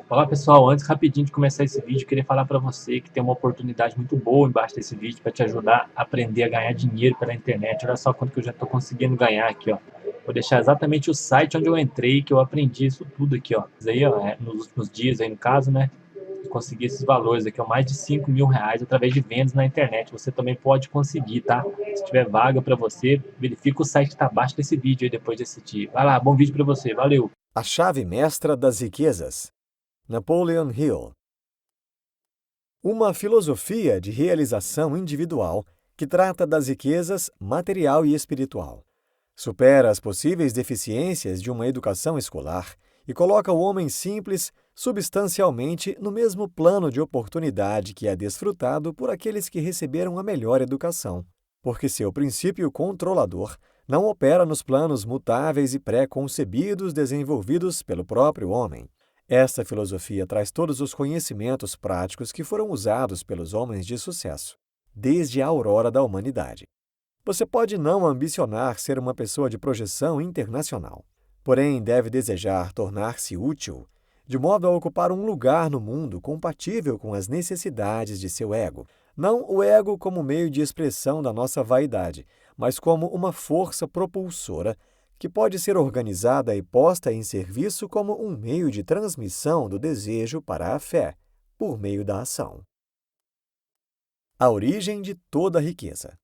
Olá pessoal, antes rapidinho de começar esse vídeo, eu queria falar para você que tem uma oportunidade muito boa embaixo desse vídeo para te ajudar a aprender a ganhar dinheiro pela internet. Olha só quanto que eu já estou conseguindo ganhar aqui, ó. Vou deixar exatamente o site onde eu entrei, que eu aprendi isso tudo aqui, ó. Isso aí, ó, nos últimos dias aí no caso, né? Eu consegui esses valores aqui, ó, mais de R$ 5.000 através de vendas na internet. Você também pode conseguir, tá? Se tiver vaga para você, verifica o site que está abaixo desse vídeo aí depois de assistir. Vai lá, bom vídeo para você, valeu! A chave mestra das riquezas. Napoleon Hill. Uma filosofia de realização individual que trata das riquezas material e espiritual. Supera as possíveis deficiências de uma educação escolar e coloca o homem simples substancialmente no mesmo plano de oportunidade que é desfrutado por aqueles que receberam a melhor educação, porque seu princípio controlador não opera nos planos mutáveis e pré-concebidos desenvolvidos pelo próprio homem. Esta filosofia traz todos os conhecimentos práticos que foram usados pelos homens de sucesso, desde a aurora da humanidade. Você pode não ambicionar ser uma pessoa de projeção internacional, porém deve desejar tornar-se útil, de modo a ocupar um lugar no mundo compatível com as necessidades de seu ego. Não o ego como meio de expressão da nossa vaidade, mas como uma força propulsora que pode ser organizada e posta em serviço como um meio de transmissão do desejo para a fé, por meio da ação. A origem de toda riqueza.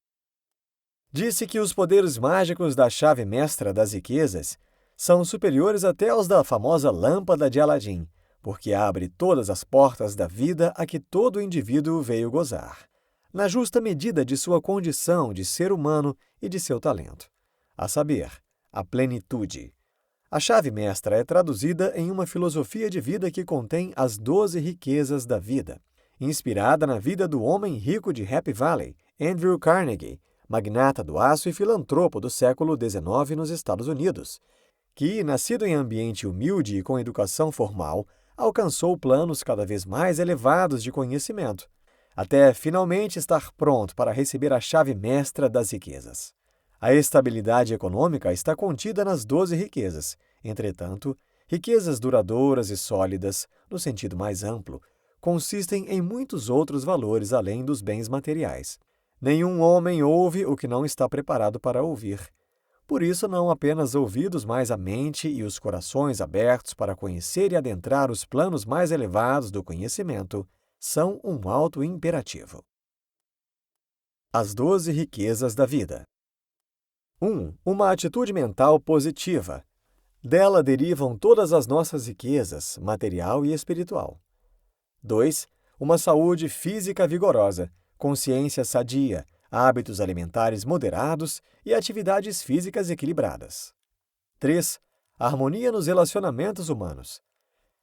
Disse que os poderes mágicos da chave mestra das riquezas são superiores até aos da famosa lâmpada de Aladim, porque abre todas as portas da vida a que todo indivíduo veio gozar, na justa medida de sua condição de ser humano e de seu talento, a saber, a plenitude. A chave mestra é traduzida em uma filosofia de vida que contém as 12 riquezas da vida, inspirada na vida do homem rico de Happy Valley, Andrew Carnegie, magnata do aço e filantropo do século XIX nos Estados Unidos, que, nascido em ambiente humilde e com educação formal, alcançou planos cada vez mais elevados de conhecimento, até finalmente estar pronto para receber a chave mestra das riquezas. A estabilidade econômica está contida nas 12 riquezas. Entretanto, riquezas duradouras e sólidas, no sentido mais amplo, consistem em muitos outros valores além dos bens materiais. Nenhum homem ouve o que não está preparado para ouvir. Por isso, não apenas ouvidos, mas a mente e os corações abertos para conhecer e adentrar os planos mais elevados do conhecimento são um alto imperativo. As 12 riquezas da vida. 1. Uma atitude mental positiva. Dela derivam todas as nossas riquezas, material e espiritual. 2. Uma saúde física vigorosa, consciência sadia, hábitos alimentares moderados e atividades físicas equilibradas. 3. Harmonia nos relacionamentos humanos.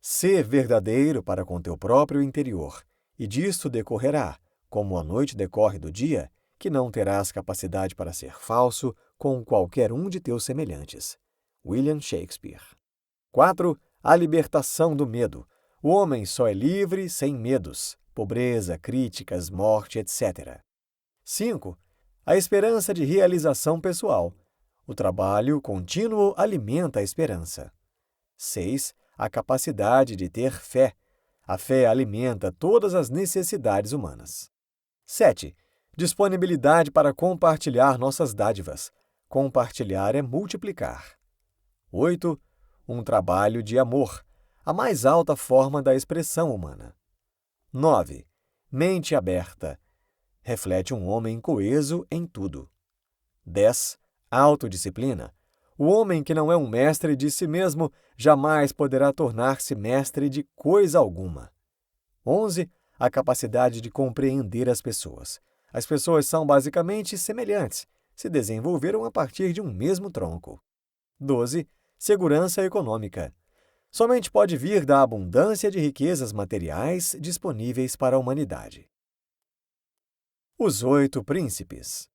Ser verdadeiro para com teu próprio interior, e disto decorrerá, como a noite decorre do dia, que não terás capacidade para ser falso com qualquer um de teus semelhantes. William Shakespeare. 4. A libertação do medo. O homem só é livre sem medos, pobreza, críticas, morte, etc. 5. A esperança de realização pessoal. O trabalho contínuo alimenta a esperança. 6. A capacidade de ter fé. A fé alimenta todas as necessidades humanas. 7. Disponibilidade para compartilhar nossas dádivas. Compartilhar é multiplicar. 8. Um trabalho de amor, a mais alta forma da expressão humana. 9. Mente aberta. Reflete um homem coeso em tudo. 10. Autodisciplina. O homem que não é um mestre de si mesmo jamais poderá tornar-se mestre de coisa alguma. 11. A capacidade de compreender as pessoas. As pessoas são basicamente semelhantes, se desenvolveram a partir de um mesmo tronco. 12. Segurança econômica. Somente pode vir da abundância de riquezas materiais disponíveis para a humanidade. Os 8 príncipes.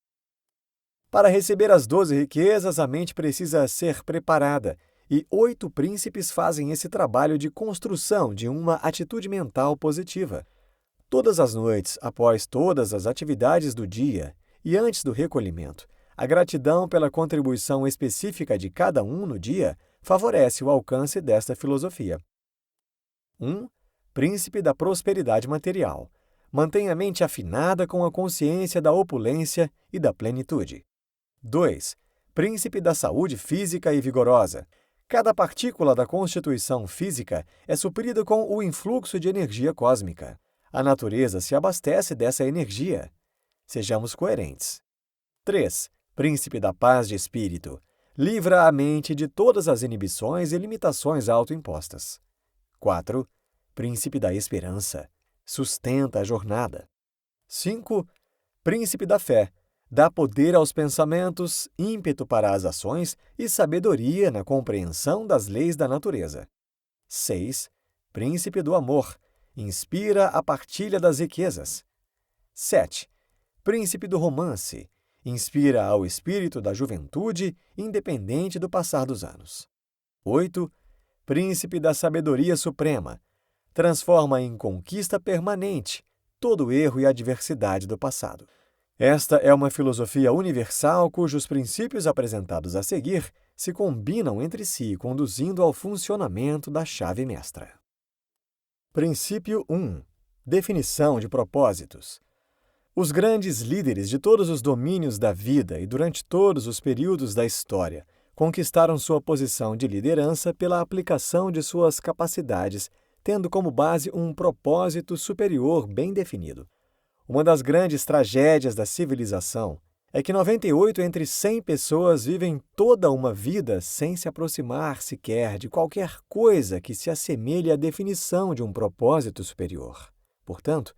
Para receber as 12 riquezas, a mente precisa ser preparada, e 8 príncipes fazem esse trabalho de construção de uma atitude mental positiva. Todas as noites, após todas as atividades do dia e antes do recolhimento, a gratidão pela contribuição específica de cada um no dia favorece o alcance desta filosofia. 1. príncipe da prosperidade material. Mantém a mente afinada com a consciência da opulência e da plenitude. 2. Príncipe da saúde física e vigorosa. Cada partícula da constituição física é suprida com o influxo de energia cósmica. A natureza se abastece dessa energia. Sejamos coerentes. 3. Príncipe da paz de espírito. Livra a mente de todas as inibições e limitações autoimpostas. 4. Príncipe da esperança. Sustenta a jornada. 5. Príncipe da fé. Dá poder aos pensamentos, ímpeto para as ações e sabedoria na compreensão das leis da natureza. 6. Príncipe do amor. Inspira a partilha das riquezas. 7. Príncipe do romance. Inspira ao espírito da juventude, independente do passar dos anos. 8. Príncipe da sabedoria suprema. Transforma em conquista permanente todo o erro e adversidade do passado. Esta é uma filosofia universal cujos princípios apresentados a seguir se combinam entre si, conduzindo ao funcionamento da chave mestra. Princípio 1. Definição de propósitos. Os grandes líderes de todos os domínios da vida e durante todos os períodos da história conquistaram sua posição de liderança pela aplicação de suas capacidades, tendo como base um propósito superior bem definido. Uma das grandes tragédias da civilização é que 98 entre 100 pessoas vivem toda uma vida sem se aproximar sequer de qualquer coisa que se assemelhe à definição de um propósito superior. Portanto,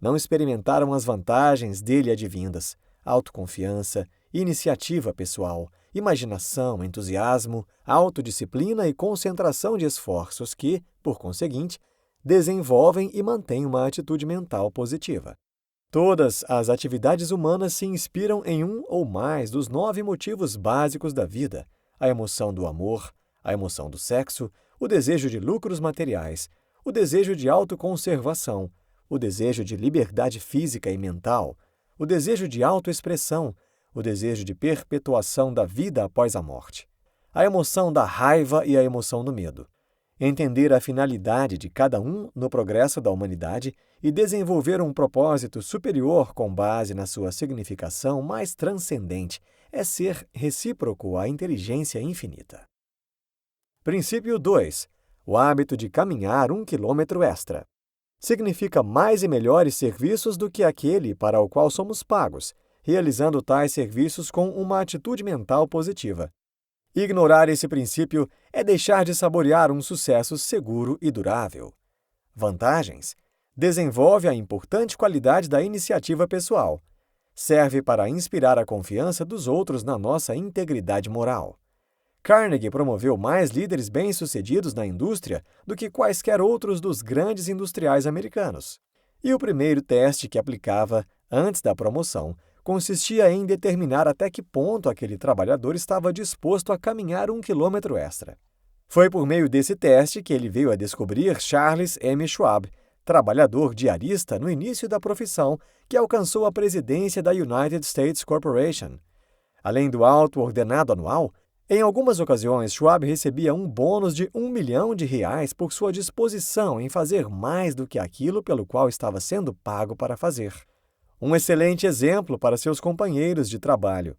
não experimentaram as vantagens dele advindas: autoconfiança, iniciativa pessoal, imaginação, entusiasmo, autodisciplina e concentração de esforços que, por conseguinte, desenvolvem e mantêm uma atitude mental positiva. Todas as atividades humanas se inspiram em um ou mais dos 9 motivos básicos da vida: a emoção do amor, a emoção do sexo, o desejo de lucros materiais, o desejo de autoconservação, o desejo de liberdade física e mental, o desejo de autoexpressão, o desejo de perpetuação da vida após a morte, a emoção da raiva e a emoção do medo. Entender a finalidade de cada um no progresso da humanidade e desenvolver um propósito superior com base na sua significação mais transcendente é ser recíproco à inteligência infinita. Princípio 2. O hábito de caminhar 1 quilômetro extra. Significa mais e melhores serviços do que aquele para o qual somos pagos, realizando tais serviços com uma atitude mental positiva. Ignorar esse princípio é deixar de saborear um sucesso seguro e durável. Vantagens: desenvolve a importante qualidade da iniciativa pessoal. Serve para inspirar a confiança dos outros na nossa integridade moral. Carnegie promoveu mais líderes bem-sucedidos na indústria do que quaisquer outros dos grandes industriais americanos. E o primeiro teste que aplicava, antes da promoção, consistia em determinar até que ponto aquele trabalhador estava disposto a caminhar 1 quilômetro extra. Foi por meio desse teste que ele veio a descobrir Charles M. Schwab, trabalhador diarista no início da profissão, que alcançou a presidência da United States Corporation. Além do alto ordenado anual, em algumas ocasiões Schwab recebia um bônus de R$1 milhão por sua disposição em fazer mais do que aquilo pelo qual estava sendo pago para fazer. Um excelente exemplo para seus companheiros de trabalho.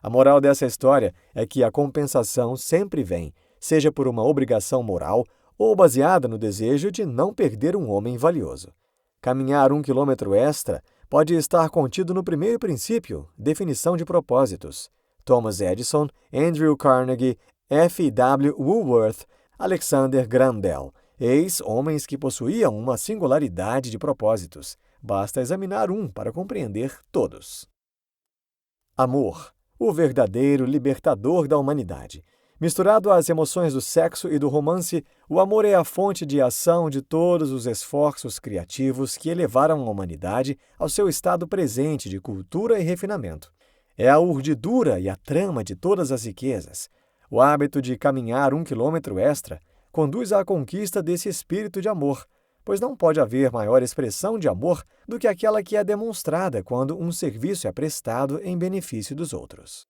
A moral dessa história é que a compensação sempre vem, seja por uma obrigação moral ou baseada no desejo de não perder um homem valioso. Caminhar 1 quilômetro extra pode estar contido no primeiro princípio, definição de propósitos. Thomas Edison, Andrew Carnegie, F. W. Woolworth, Alexander Graham Bell, ex-homens que possuíam uma singularidade de propósitos. Basta examinar um para compreender todos. Amor, o verdadeiro libertador da humanidade. Misturado às emoções do sexo e do romance, o amor é a fonte de ação de todos os esforços criativos que elevaram a humanidade ao seu estado presente de cultura e refinamento. É a urdidura e a trama de todas as riquezas. O hábito de caminhar 1 quilômetro extra conduz à conquista desse espírito de amor, pois não pode haver maior expressão de amor do que aquela que é demonstrada quando um serviço é prestado em benefício dos outros.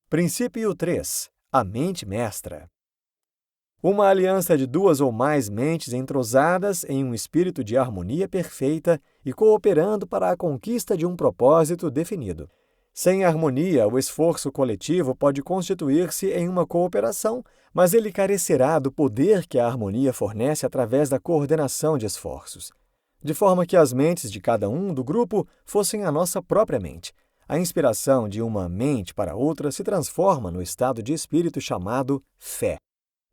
Princípio 3. A mente mestra. Uma aliança de duas ou mais mentes entrosadas em um espírito de harmonia perfeita e cooperando para a conquista de um propósito definido. Sem harmonia, o esforço coletivo pode constituir-se em uma cooperação, mas ele carecerá do poder que a harmonia fornece através da coordenação de esforços. De forma que as mentes de cada um do grupo fossem a nossa própria mente. A inspiração de uma mente para outra se transforma no estado de espírito chamado fé.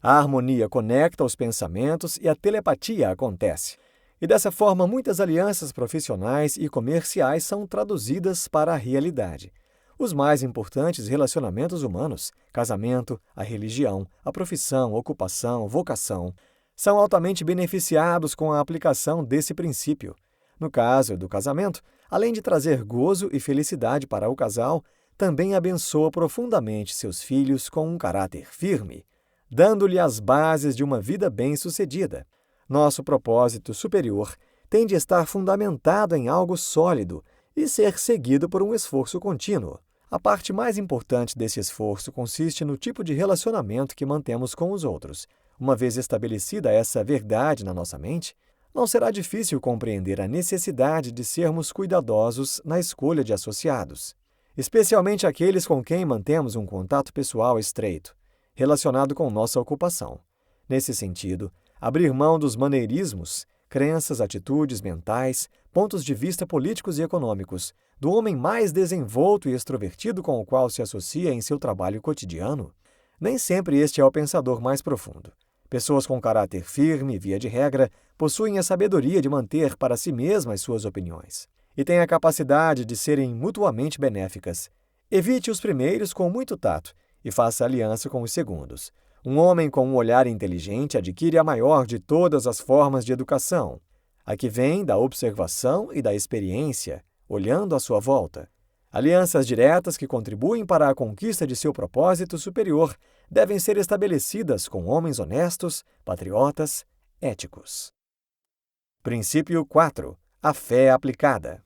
A harmonia conecta os pensamentos e a telepatia acontece. E dessa forma, muitas alianças profissionais e comerciais são traduzidas para a realidade. Os mais importantes relacionamentos humanos, casamento, a religião, a profissão, ocupação, vocação, são altamente beneficiados com a aplicação desse princípio. No caso do casamento, além de trazer gozo e felicidade para o casal, também abençoa profundamente seus filhos com um caráter firme, dando-lhe as bases de uma vida bem-sucedida. Nosso propósito superior tem de estar fundamentado em algo sólido e ser seguido por um esforço contínuo. A parte mais importante desse esforço consiste no tipo de relacionamento que mantemos com os outros. Uma vez estabelecida essa verdade na nossa mente, não será difícil compreender a necessidade de sermos cuidadosos na escolha de associados, especialmente aqueles com quem mantemos um contato pessoal estreito, relacionado com nossa ocupação. Nesse sentido, abrir mão dos maneirismos, crenças, atitudes mentais, pontos de vista políticos e econômicos, do homem mais desenvolto e extrovertido com o qual se associa em seu trabalho cotidiano, nem sempre este é o pensador mais profundo. Pessoas com caráter firme, via de regra, possuem a sabedoria de manter para si mesmas suas opiniões e têm a capacidade de serem mutuamente benéficas. Evite os primeiros com muito tato e faça aliança com os segundos. Um homem com um olhar inteligente adquire a maior de todas as formas de educação, a que vem da observação e da experiência, olhando à sua volta. Alianças diretas que contribuem para a conquista de seu propósito superior devem ser estabelecidas com homens honestos, patriotas, éticos. Princípio 4. A fé aplicada.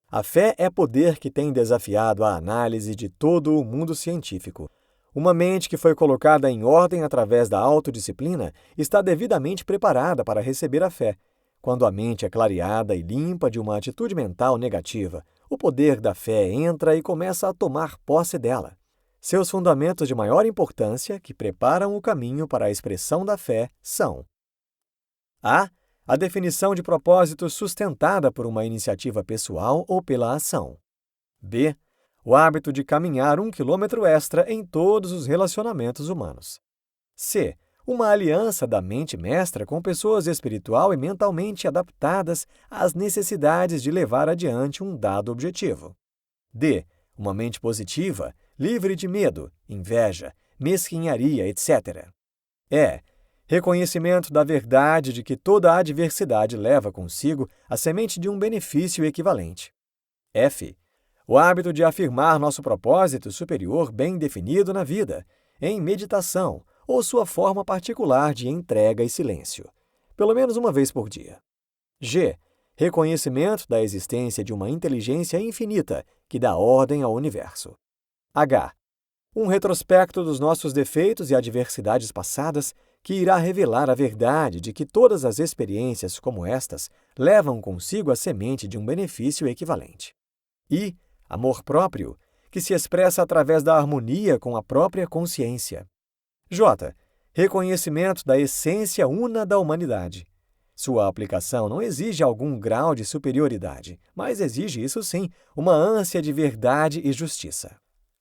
A fé é poder que tem desafiado a análise de todo o mundo científico. Uma mente que foi colocada em ordem através da autodisciplina está devidamente preparada para receber a fé. Quando a mente é clareada e limpa de uma atitude mental negativa, o poder da fé entra e começa a tomar posse dela. Seus fundamentos de maior importância, que preparam o caminho para a expressão da fé, são: A. A definição de propósito sustentada por uma iniciativa pessoal ou pela ação. B. O hábito de caminhar 1 quilômetro extra em todos os relacionamentos humanos. C. Uma aliança da mente mestra com pessoas espiritual e mentalmente adaptadas às necessidades de levar adiante um dado objetivo. D. Uma mente positiva, livre de medo, inveja, mesquinharia, etc. E. Reconhecimento da verdade de que toda adversidade leva consigo a semente de um benefício equivalente. F. O hábito de afirmar nosso propósito superior bem definido na vida, em meditação ou sua forma particular de entrega e silêncio, pelo menos uma vez por dia. G. Reconhecimento da existência de uma inteligência infinita que dá ordem ao universo. H. Um retrospecto dos nossos defeitos e adversidades passadas que irá revelar a verdade de que todas as experiências como estas levam consigo a semente de um benefício equivalente. I. Amor próprio, que se expressa através da harmonia com a própria consciência. J. Reconhecimento da essência una da humanidade. Sua aplicação não exige algum grau de superioridade, mas exige, isso sim, uma ânsia de verdade e justiça.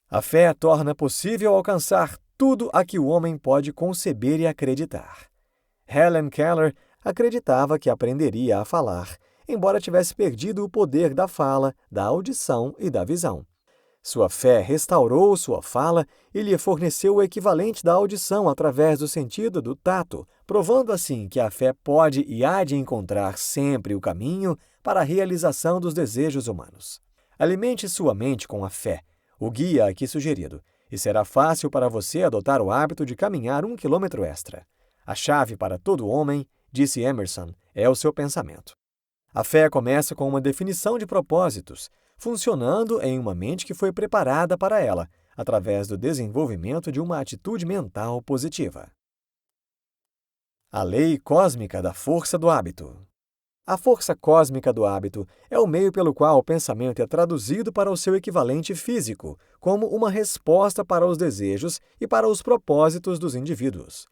A fé torna possível alcançar tudo a que o homem pode conceber e acreditar. Helen Keller acreditava que aprenderia a falar, embora tivesse perdido o poder da fala, da audição e da visão. Sua fé restaurou sua fala e lhe forneceu o equivalente da audição através do sentido do tato, provando assim que a fé pode e há de encontrar sempre o caminho para a realização dos desejos humanos. Alimente sua mente com a fé, o guia aqui sugerido, e será fácil para você adotar o hábito de caminhar 1 quilômetro extra. A chave para todo homem, disse Emerson, é o seu pensamento. A fé começa com uma definição de propósitos, funcionando em uma mente que foi preparada para ela, através do desenvolvimento de uma atitude mental positiva. A lei cósmica da força do hábito. A força cósmica do hábito é o meio pelo qual o pensamento é traduzido para o seu equivalente físico, como uma resposta para os desejos e para os propósitos dos indivíduos.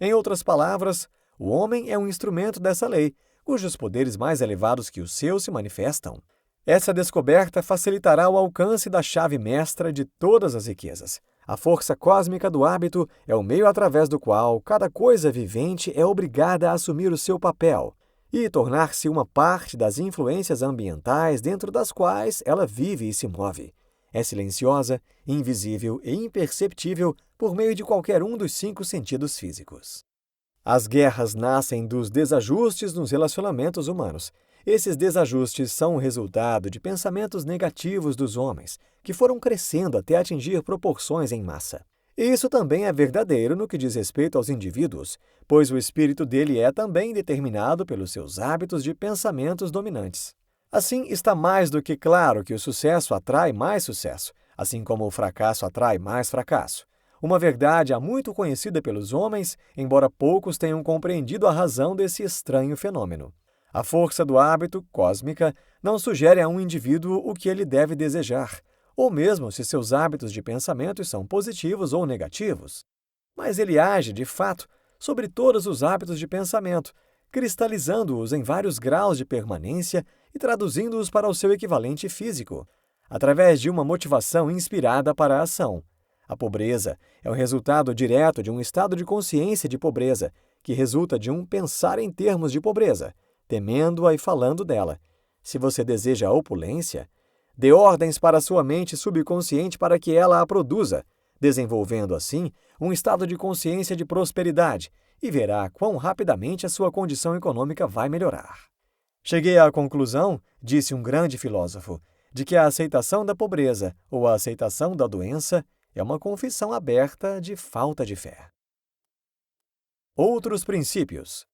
Em outras palavras, o homem é um instrumento dessa lei, cujos poderes mais elevados que os seus se manifestam. Essa descoberta facilitará o alcance da chave mestra de todas as riquezas. A força cósmica do hábito é o meio através do qual cada coisa vivente é obrigada a assumir o seu papel e tornar-se uma parte das influências ambientais dentro das quais ela vive e se move. É silenciosa, invisível e imperceptível por meio de qualquer um dos 5 sentidos físicos. As guerras nascem dos desajustes nos relacionamentos humanos. Esses desajustes são o resultado de pensamentos negativos dos homens, que foram crescendo até atingir proporções em massa. E isso também é verdadeiro no que diz respeito aos indivíduos, pois o espírito dele é também determinado pelos seus hábitos de pensamentos dominantes. Assim, está mais do que claro que o sucesso atrai mais sucesso, assim como o fracasso atrai mais fracasso. Uma verdade há muito conhecida pelos homens, embora poucos tenham compreendido a razão desse estranho fenômeno. A força do hábito cósmica não sugere a um indivíduo o que ele deve desejar, ou mesmo se seus hábitos de pensamento são positivos ou negativos. Mas ele age, de fato, sobre todos os hábitos de pensamento, cristalizando-os em vários graus de permanência e traduzindo-os para o seu equivalente físico, através de uma motivação inspirada para a ação. A pobreza é o resultado direto de um estado de consciência de pobreza, que resulta de um pensar em termos de pobreza, temendo-a e falando dela. Se você deseja a opulência, dê ordens para sua mente subconsciente para que ela a produza, desenvolvendo assim um estado de consciência de prosperidade, e verá quão rapidamente a sua condição econômica vai melhorar. Cheguei à conclusão, disse um grande filósofo, de que a aceitação da pobreza ou a aceitação da doença é uma confissão aberta de falta de fé. Outros princípios.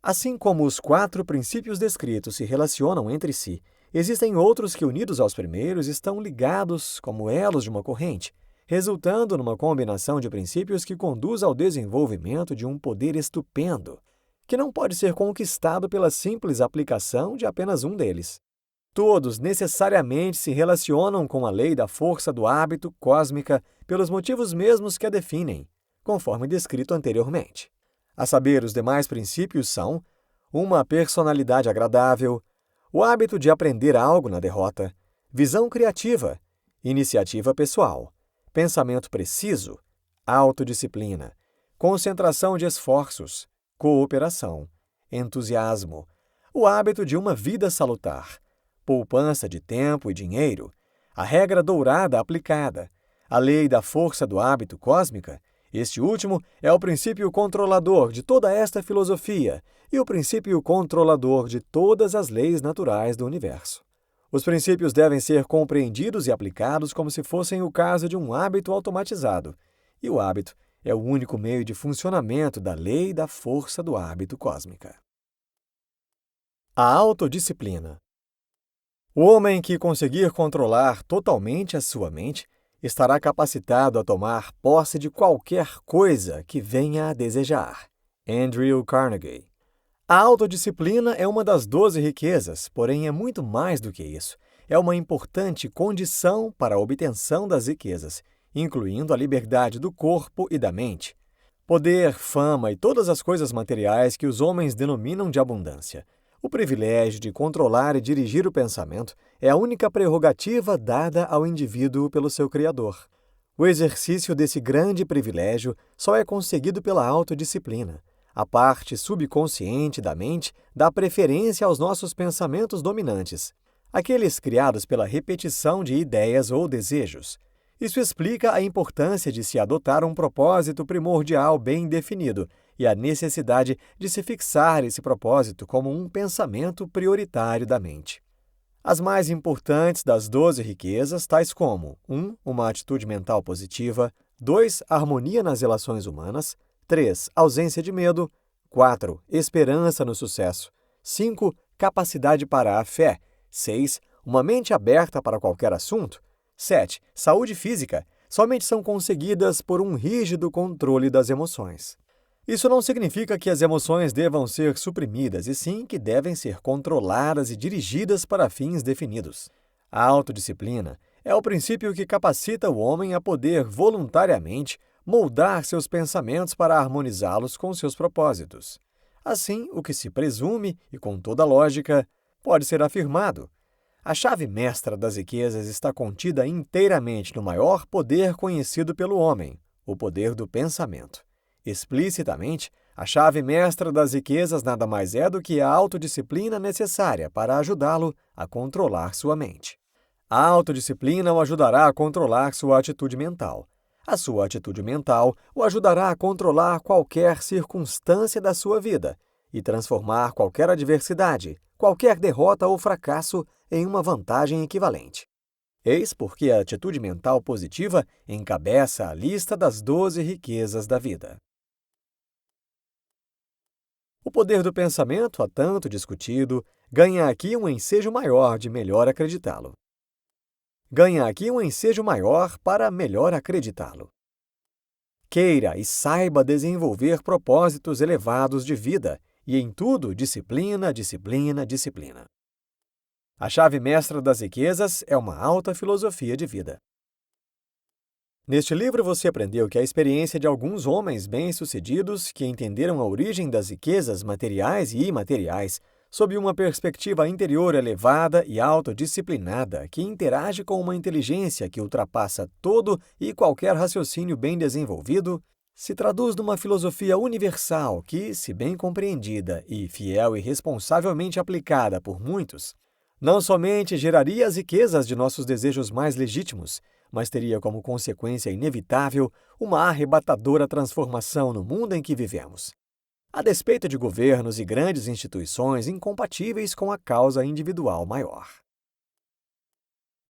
Assim como os 4 princípios descritos se relacionam entre si, existem outros que, unidos aos primeiros, estão ligados como elos de uma corrente, resultando numa combinação de princípios que conduz ao desenvolvimento de um poder estupendo, que não pode ser conquistado pela simples aplicação de apenas um deles. Todos necessariamente se relacionam com a lei da força do hábito cósmica pelos motivos mesmos que a definem, conforme descrito anteriormente. A saber, os demais princípios são uma personalidade agradável, o hábito de aprender algo na derrota, visão criativa, iniciativa pessoal, pensamento preciso, autodisciplina, concentração de esforços, cooperação, entusiasmo, o hábito de uma vida salutar, poupança de tempo e dinheiro, a regra dourada aplicada, a lei da força do hábito cósmica. Este último é o princípio controlador de toda esta filosofia e o princípio controlador de todas as leis naturais do universo. Os princípios devem ser compreendidos e aplicados como se fossem o caso de um hábito automatizado, e o hábito é o único meio de funcionamento da lei da força do hábito cósmica. A autodisciplina. O homem que conseguir controlar totalmente a sua mente estará capacitado a tomar posse de qualquer coisa que venha a desejar. Andrew Carnegie. A autodisciplina é uma das 12 riquezas, porém é muito mais do que isso. É uma importante condição para a obtenção das riquezas, incluindo a liberdade do corpo e da mente, poder, fama e todas as coisas materiais que os homens denominam de abundância. O privilégio de controlar e dirigir o pensamento é a única prerrogativa dada ao indivíduo pelo seu Criador. O exercício desse grande privilégio só é conseguido pela autodisciplina. A parte subconsciente da mente dá preferência aos nossos pensamentos dominantes, aqueles criados pela repetição de ideias ou desejos. Isso explica a importância de se adotar um propósito primordial bem definido e a necessidade de se fixar esse propósito como um pensamento prioritário da mente. As mais importantes das 12 riquezas, tais como 1. Uma atitude mental positiva, 2. Harmonia nas relações humanas, 3. Ausência de medo, 4. Esperança no sucesso, 5. Capacidade para a fé, 6. Uma mente aberta para qualquer assunto, 7. Saúde física, somente são conseguidas por um rígido controle das emoções. Isso não significa que as emoções devam ser suprimidas, e sim que devem ser controladas e dirigidas para fins definidos. A autodisciplina é o princípio que capacita o homem a poder voluntariamente moldar seus pensamentos para harmonizá-los com seus propósitos. Assim, o que se presume, e com toda lógica, pode ser afirmado. A chave mestra das riquezas está contida inteiramente no maior poder conhecido pelo homem, o poder do pensamento. Explicitamente, a chave mestra das riquezas nada mais é do que a autodisciplina necessária para ajudá-lo a controlar sua mente. A autodisciplina o ajudará a controlar sua atitude mental. A sua atitude mental o ajudará a controlar qualquer circunstância da sua vida e transformar qualquer adversidade, qualquer derrota ou fracasso em uma vantagem equivalente. Eis porque a atitude mental positiva encabeça a lista das 12 riquezas da vida. O poder do pensamento, há tanto discutido, ganha aqui um ensejo maior de melhor acreditá-lo. Ganha aqui um ensejo maior para melhor acreditá-lo. Queira e saiba desenvolver propósitos elevados de vida e, em tudo, disciplina, disciplina, disciplina. A chave mestra das riquezas é uma alta filosofia de vida. Neste livro você aprendeu que a experiência de alguns homens bem-sucedidos que entenderam a origem das riquezas materiais e imateriais sob uma perspectiva interior elevada e autodisciplinada que interage com uma inteligência que ultrapassa todo e qualquer raciocínio bem desenvolvido, se traduz numa filosofia universal que, se bem compreendida e fiel e responsavelmente aplicada por muitos, não somente geraria as riquezas de nossos desejos mais legítimos, mas teria como consequência inevitável uma arrebatadora transformação no mundo em que vivemos. A despeito de governos e grandes instituições incompatíveis com a causa individual maior.